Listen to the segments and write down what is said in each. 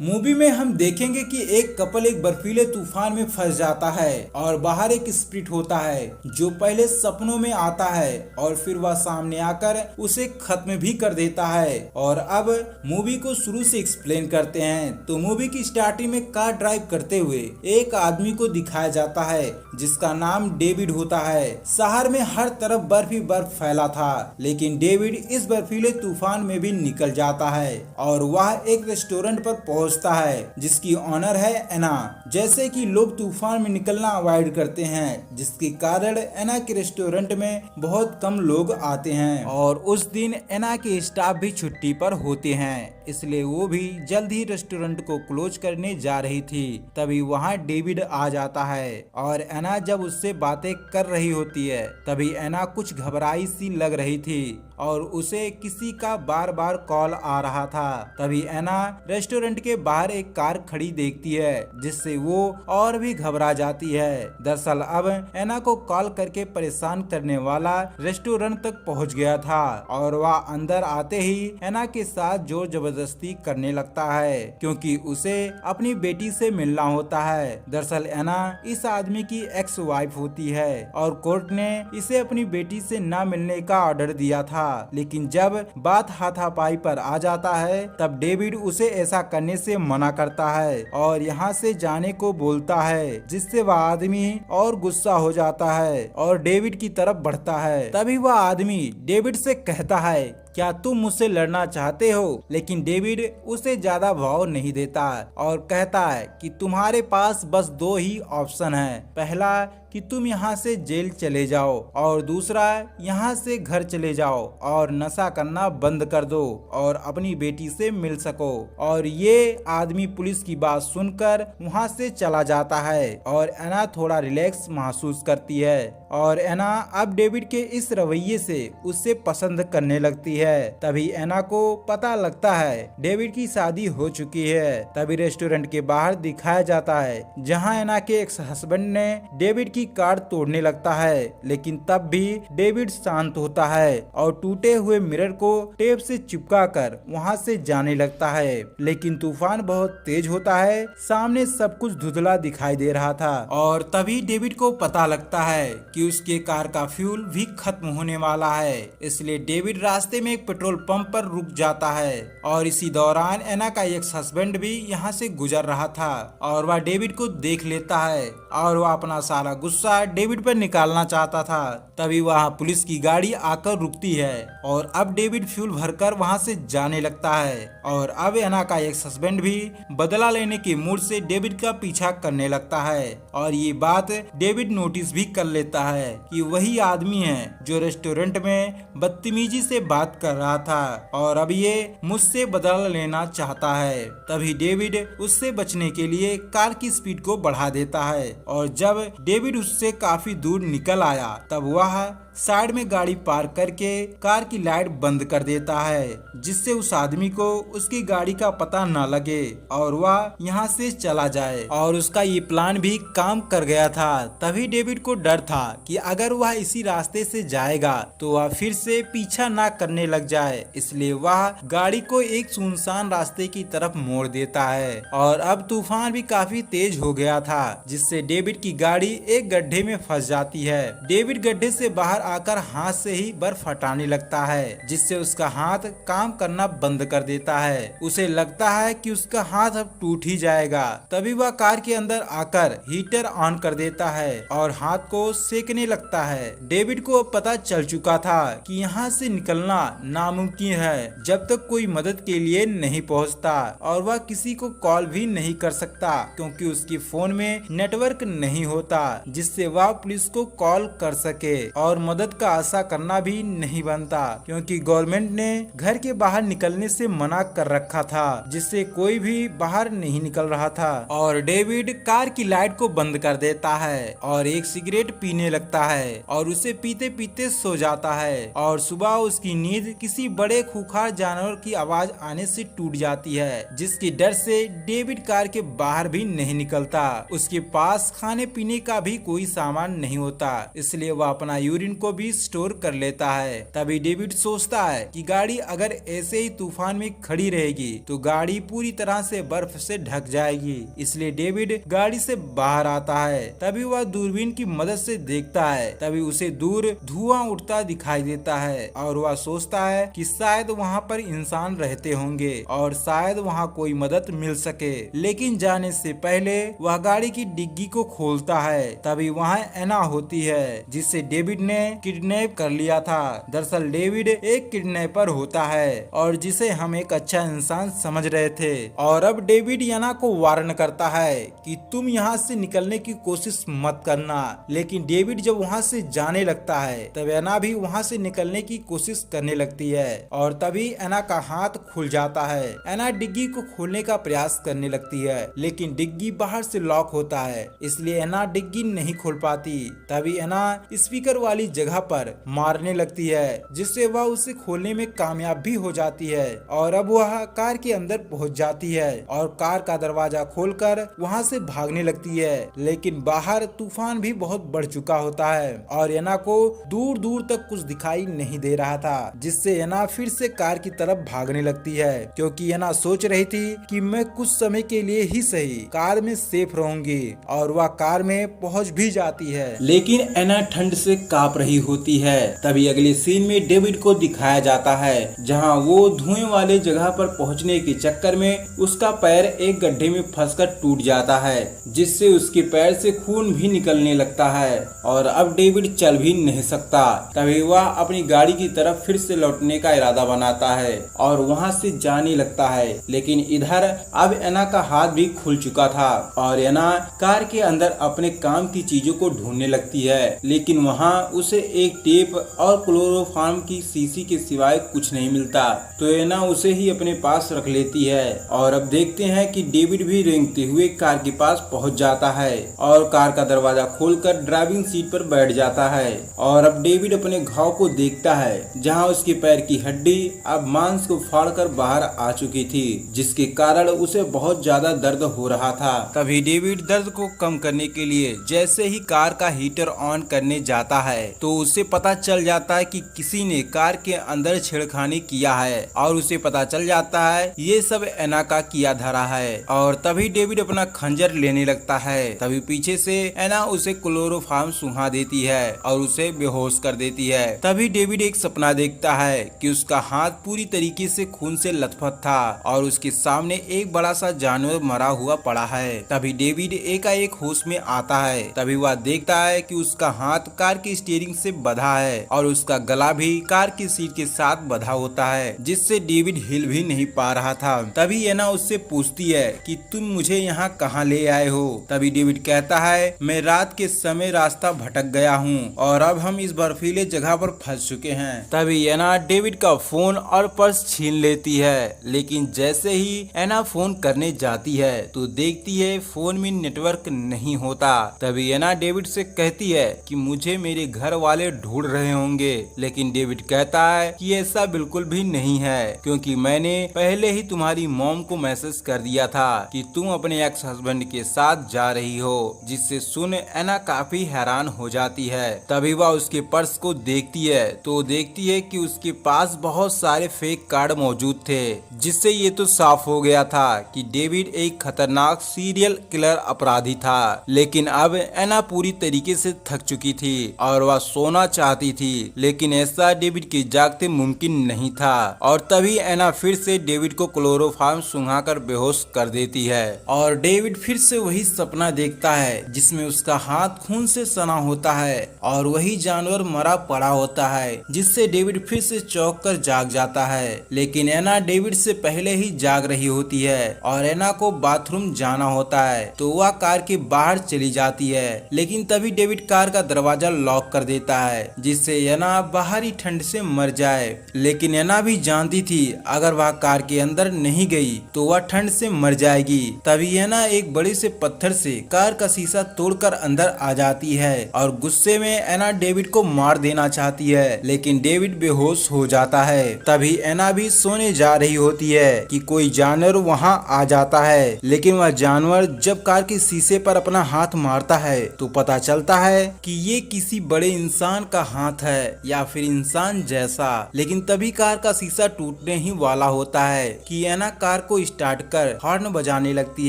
Movie में हम देखेंगे कि एक कपल एक बर्फीले तूफान में फंस जाता है और बाहर एक स्पिरिट होता है जो पहले सपनों में आता है और फिर वह सामने आकर उसे खत्म भी कर देता है। और अब मूवी को शुरू से एक्सप्लेन करते हैं। तो मूवी की स्टार्टिंग में कार ड्राइव करते हुए एक आदमी को दिखाया जाता है जिसका नाम डेविड होता है। शहर में हर तरफ बर्फ ही बर्फ फैला था, लेकिन डेविड इस बर्फीले तूफान में भी निकल जाता है और वह एक रेस्टोरेंट पर पहुंचता है जिसकी ऑनर है एना। जैसे कि लोग तूफान में निकलना अवॉइड करते हैं, जिसके कारण एना के रेस्टोरेंट में बहुत कम लोग आते हैं और उस दिन एना के स्टाफ भी छुट्टी पर होते हैं, इसलिए वो भी जल्द ही रेस्टोरेंट को क्लोज करने जा रही थी। तभी वहाँ डेविड आ जाता है और एना जब उससे बातें कर रही होती है तभी एना कुछ घबराई सी लग रही थी और उसे किसी का बार बार कॉल आ रहा था। तभी एना रेस्टोरेंट के बाहर एक कार खड़ी देखती है जिससे वो और भी घबरा जाती है। दरअसल अब एना को कॉल करके परेशान करने वाला रेस्टोरेंट तक पहुंच गया था और वह अंदर आते ही एना के साथ जोर जबरदस्ती करने लगता है क्योंकि उसे अपनी बेटी से मिलना होता है। दरअसल एना इस आदमी की एक्स वाइफ होती है और कोर्ट ने इसे अपनी बेटी से न मिलने का ऑर्डर दिया था, लेकिन जब बात हाथापाई पर आ जाता है तब डेविड उसे ऐसा करने से मना करता है और यहाँ से जाने को बोलता है, जिससे वह आदमी और गुस्सा हो जाता है और डेविड की तरफ बढ़ता है। तभी वह आदमी डेविड से कहता है, क्या तुम मुझसे लड़ना चाहते हो? लेकिन डेविड उसे ज्यादा भाव नहीं देता और कहता है कि तुम्हारे पास बस दो ही ऑप्शन है, पहला कि तुम यहाँ से जेल चले जाओ और दूसरा यहाँ से घर चले जाओ और नशा करना बंद कर दो और अपनी बेटी से मिल सको। और ये आदमी पुलिस की बात सुनकर वहाँ से चला जाता है और एना थोड़ा रिलैक्स महसूस करती है और एना अब डेविड के इस रवैये से उससे पसंद करने लगती है। तभी एना को पता लगता है डेविड की शादी हो चुकी है। तभी रेस्टोरेंट के बाहर दिखाया जाता है जहाँ एना के एक्स हस्बैंड ने डेविड की कार तोड़ने लगता है, लेकिन तब भी डेविड शांत होता है और टूटे हुए मिरर को टेप से चिपका कर वहाँ से जाने लगता है। लेकिन तूफान बहुत तेज होता है, सामने सब कुछ धुंधला दिखाई दे रहा था और तभी डेविड को पता लगता है कि उसके कार का फ्यूल भी खत्म होने वाला है। इसलिए डेविड रास्ते में एक पेट्रोल पंप पर रुक जाता है और इसी दौरान एना का एक्स हस्बैंड भी यहाँ से गुजर रहा था और वह डेविड को देख लेता है और वह अपना सारा गुस्सा डेविड पर निकालना चाहता था। तभी वहाँ पुलिस की गाड़ी आकर रुकती है और अब डेविड फ्यूल भरकर वहाँ से जाने लगता है और अब एना का एक्स हस्बैंड भी बदला लेने के मूड से डेविड का पीछा करने लगता है और ये बात डेविड नोटिस भी कर लेता है कि वही आदमी है जो रेस्टोरेंट में बदतमीजी से बात कर रहा था और अब ये मुझसे बदला लेना चाहता है। तभी डेविड उससे बचने के लिए कार की स्पीड को बढ़ा देता है और जब डेविड उससे काफी दूर निकल आया तब वह साइड में गाड़ी पार्क करके कार की लाइट बंद कर देता है, जिससे उस आदमी को उसकी गाड़ी का पता न लगे और वह यहाँ से चला जाए और उसका ये प्लान भी काम कर गया था। तभी डेविड को डर था कि अगर वह इसी रास्ते से जाएगा तो वह फिर से पीछा ना करने लग जाए, इसलिए वह गाड़ी को एक सुनसान रास्ते की तरफ मोड़ देता है और अब तूफान भी काफी तेज हो गया था, जिससे डेविड की गाड़ी एक गड्ढे में फंस जाती है। डेविड गड्ढे से बाहर आकर हाथ से ही बर्फ हटाने लगता है, जिससे उसका हाथ काम करना बंद कर देता है। उसे लगता है कि उसका हाथ अब टूट ही जाएगा। तभी वह कार के अंदर आकर हीटर ऑन कर देता है और हाथ को सेकने लगता है। डेविड को अब पता चल चुका था कि यहाँ से निकलना नामुमकिन है जब तक कोई मदद के लिए नहीं पहुँचता और वह किसी को कॉल भी नहीं कर सकता क्योंकि उसके फोन में नेटवर्क नहीं होता जिससे वह पुलिस को कॉल कर सके और मदद का आशा करना भी नहीं बनता क्योंकि गवर्नमेंट ने घर के बाहर निकलने से मना कर रखा था, जिससे कोई भी बाहर नहीं निकल रहा था। और डेविड कार की लाइट को बंद कर देता है और एक सिगरेट पीने लगता है और उसे पीते पीते सो जाता है और सुबह उसकी नींद किसी बड़े खूंखार जानवर की आवाज आने से टूट जाती है, जिसके डर से डेविड कार के बाहर भी नहीं निकलता। उसके पास खाने पीने का भी कोई सामान नहीं होता, इसलिए वह अपना यूरिन को भी स्टोर कर लेता है। तभी डेविड सोचता है कि गाड़ी अगर ऐसे ही तूफान में खड़ी रहेगी तो गाड़ी पूरी तरह से बर्फ से ढक जाएगी। इसलिए डेविड गाड़ी से बाहर आता है। तभी वह दूरबीन की मदद से देखता है। तभी उसे दूर धुआं उठता दिखाई देता है और वह सोचता है कि शायद वहाँ पर इंसान रहते होंगे और शायद वहाँ कोई मदद मिल सके। लेकिन जाने से पहले वह गाड़ी की डिग्गी को खोलता है। तभी वहाँ एना होती है जिसे डेविड ने किडनैप कर लिया था। दरअसल डेविड एक किडनैपर होता है और जिसे हम एक अच्छा इंसान समझ रहे थे। और अब डेविड एना को वार्न करता है कि तुम यहाँ से निकलने की कोशिश मत करना। लेकिन डेविड जब वहाँ से जाने लगता है तब एना भी वहाँ से निकलने की कोशिश करने लगती है और तभी एना का हाथ खुल जाता है। एना डिग्गी को खोलने का प्रयास करने लगती है लेकिन डिग्गी बाहर से लॉक होता है, इसलिए एना डिग्गी नहीं खोल पाती। तभी एना स्पीकर वाली जगह पर मारने लगती है जिससे वह उसे खोलने में कामयाब भी हो जाती है और अब वह कार के अंदर पहुंच जाती है और कार का दरवाजा खोलकर वहां से भागने लगती है। लेकिन बाहर तूफान भी बहुत बढ़ चुका होता है और एना को दूर दूर तक कुछ दिखाई नहीं दे रहा था, जिससे एना फिर से कार की तरफ भागने लगती है क्योंकि एना सोच रही थी कि मैं कुछ समय के लिए ही सही कार में सेफ रहूंगी और वह कार में पहुंच भी जाती है। लेकिन एना ठंड से कांप रही होती है। तभी अगले सीन में डेविड को दिखाया जाता है जहां वो धुएं वाले जगह पर पहुंचने के चक्कर में उसका पैर एक गड्ढे में फंसकर टूट जाता है जिससे उसके पैर से खून भी निकलने लगता है और अब डेविड चल भी नहीं सकता। तभी वह अपनी गाड़ी की तरफ फिर से लौटने का इरादा बनाता है और वहां से जाने लगता है। लेकिन इधर अब एना का हाथ भी खुल चुका था और एना कार के अंदर अपने काम की चीजों को ढूंढने लगती है लेकिन वहाँ उसे एक टेप और क्लोरोफॉर्म की शीशी के सिवाय कुछ नहीं मिलता। तो एना उसे ही अपने पास रख लेती है और अब देखते हैं कि डेविड भी रेंगते हुए कार के पास पहुंच जाता है और कार का दरवाजा खोलकर ड्राइविंग सीट पर बैठ जाता है और अब डेविड अपने घाव को देखता है जहां उसके पैर की हड्डी अब मांस को फाड़कर बाहर आ चुकी थी जिसके कारण उसे बहुत ज्यादा दर्द हो रहा था। तभी डेविड दर्द को कम करने के लिए जैसे ही कार का हीटर ऑन करने जाता है तो उसे पता चल जाता है कि किसी ने कार के अंदर छेड़खानी किया है और उसे पता चल जाता है ये सब एना का किया धरा है और तभी डेविड अपना खंजर लेने लगता है। तभी पीछे से एना उसे क्लोरोफॉर्म सुंघा देती है और उसे बेहोश कर देती है। तभी डेविड एक सपना देखता है कि उसका हाथ पूरी तरीके से खून से लथपथ था और उसके सामने एक बड़ा सा जानवर मरा हुआ पड़ा है। तभी डेविड एकाएक होश में आता है। तभी वह देखता है कि उसका हाथ कार के स्टीयरिंग से बंधा है और उसका गला भी कार की सीट के साथ बंधा होता है जिससे डेविड हिल भी नहीं पा रहा था। तभी एना उससे पूछती है कि तुम मुझे यहाँ कहाँ ले आए हो। तभी डेविड कहता है मैं रात के समय रास्ता भटक गया हूँ और अब हम इस बर्फीले जगह पर फंस चुके हैं। तभी एना डेविड का फोन और पर्स छीन लेती है लेकिन जैसे ही एना फोन करने जाती है तो देखती है फोन में नेटवर्क नहीं होता। तभी एना डेविड से कहती है कि मुझे मेरे घर वाले ढूंढ रहे होंगे लेकिन डेविड कहता है कि ऐसा बिल्कुल भी नहीं है क्योंकि मैंने पहले ही तुम्हारी मॉम को मैसेज कर दिया था कि तुम अपने एक्स हस्बैंड के साथ जा रही हो, जिससे सुन एना काफी हैरान हो जाती है। तभी वह उसके पर्स को देखती है तो देखती है कि उसके पास बहुत सारे फेक कार्ड मौजूद थे जिससे ये तो साफ हो गया था कि डेविड एक खतरनाक सीरियल किलर अपराधी था। लेकिन अब एना पूरी तरीके से थक चुकी थी और वह सोना चाहती थी लेकिन ऐसा डेविड के जागते मुमकिन नहीं था और तभी एना फिर से डेविड को क्लोरोफॉर्म सुंघाकर बेहोश कर देती है और डेविड फिर से वही सपना देखता है जिसमें उसका हाथ खून से सना होता है और वही जानवर मरा पड़ा होता है जिससे डेविड फिर से चौंक कर जाग जाता है। लेकिन एना डेविड से पहले ही जाग रही होती है और एना को बाथरूम जाना होता है तो वह कार के बाहर चली जाती है लेकिन तभी डेविड कार का दरवाजा लॉक कर देता है जिससे एना बाहरी ठंड से मर जाए। लेकिन एना भी जानती थी अगर वह कार के अंदर नहीं गई तो वह ठंड से मर जाएगी। तभी एना एक बड़े से पत्थर से कार का शीशा तोड़कर अंदर आ जाती है और गुस्से में एना डेविड को मार देना चाहती है लेकिन डेविड बेहोश हो जाता है। तभी एना भी सोने जा रही होती है कि कोई जानवर वहां आ जाता है लेकिन वह जानवर जब कार के शीशे पर अपना हाथ मारता है तो पता चलता है कि ये किसी बड़े इंसान का हाथ है या फिर इंसान जैसा। लेकिन तभी कार का शीशा टूटने ही वाला होता है कि एना कार को स्टार्ट कर हॉर्न बजाने लगती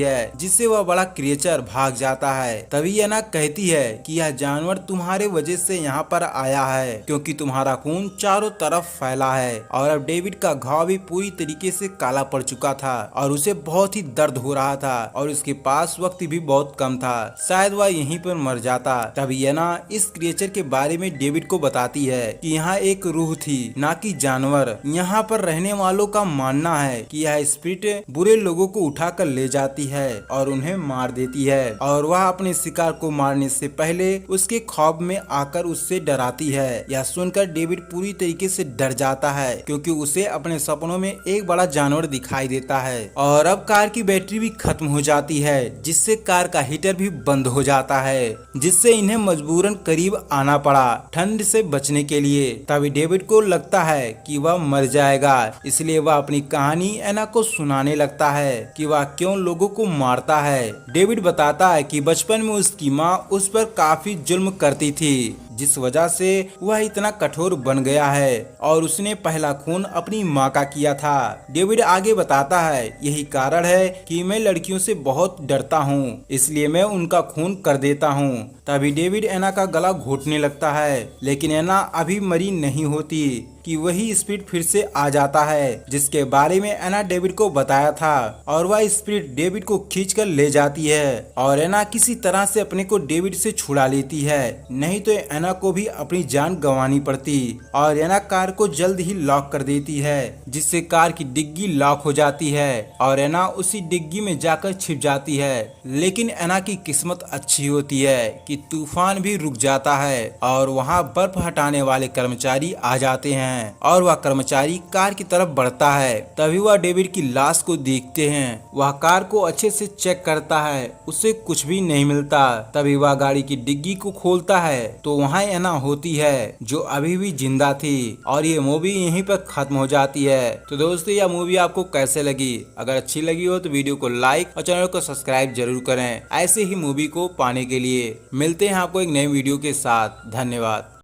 है, जिससे वह बड़ा क्रिएचर भाग जाता है। तभी एना कहती है कि यह जानवर तुम्हारे वजह से यहाँ पर आया है, क्योंकि तुम्हारा खून चारों तरफ फैला है। और अब डेविड का घाव भी पूरी तरीके से काला पड़ चुका था और उसे बहुत ही दर्द हो रहा था और उसके पास वक्त भी बहुत कम था, शायद वह यहीं पर मर जाता। तभी एना इस क्रिएचर के बारे में डेविड को बताती है कि यहाँ एक रूह थी, ना कि जानवर। यहाँ पर रहने वालों का मानना है कि यह स्पिरिट बुरे लोगों को उठाकर ले जाती है और उन्हें मार देती है, और वह अपने शिकार को मारने से पहले उसके ख्वाब में आकर उससे डराती है। यह सुनकर डेविड पूरी तरीके से डर जाता है, क्योंकि उसे अपने सपनों में एक बड़ा जानवर दिखाई देता है। और अब कार की बैटरी भी खत्म हो जाती है, जिससे कार का हीटर भी बंद हो जाता है, जिससे इन्हें मजबूरन करीब आना पड़ा ठंड से बचने के लिए। तभी डेविड को लगता है कि वह मर जाएगा, इसलिए वह अपनी कहानी एना को सुनाने लगता है कि वह क्यों लोगों को मारता है। डेविड बताता है कि बचपन में उसकी माँ उस पर काफी जुल्म करती थी, जिस वजह से वह इतना कठोर बन गया है, और उसने पहला खून अपनी माँ का किया था। डेविड आगे बताता है, यही कारण है कि मैं लड़कियों से बहुत डरता हूँ, इसलिए मैं उनका खून कर देता हूँ। तभी डेविड एना का गला घोटने लगता है, लेकिन एना अभी मरी नहीं होती कि वही स्पिरिट फिर से आ जाता है, जिसके बारे में एना डेविड को बताया था, और वह स्पिरिट डेविड को खींचकर ले जाती है। और एना किसी तरह से अपने को डेविड से छुड़ा लेती है, नहीं तो एना को भी अपनी जान गंवानी पड़ती। और एना कार को जल्द ही लॉक कर देती है, जिससे कार की डिग्गी लॉक हो जाती है और एना उसी डिग्गी में जाकर छिप जाती है। लेकिन एना की किस्मत अच्छी होती है कि तूफान भी रुक जाता है और वहाँ बर्फ हटाने वाले कर्मचारी आ जाते हैं, और वह कर्मचारी कार की तरफ बढ़ता है। तभी वह डेविड की लाश को देखते हैं। वह कार को अच्छे से चेक करता है, उसे कुछ भी नहीं मिलता। तभी वह गाड़ी की डिग्गी को खोलता है तो वहाँ एना होती है, जो अभी भी जिंदा थी। और ये मूवी यहीं पर खत्म हो जाती है। तो दोस्तों, यह मूवी आपको कैसे लगी? अगर अच्छी लगी हो तो वीडियो को लाइक और चैनल को सब्सक्राइब जरूर करें, ऐसे ही मूवी को पाने के लिए। मिलते हैं आपको एक नई वीडियो के साथ। धन्यवाद।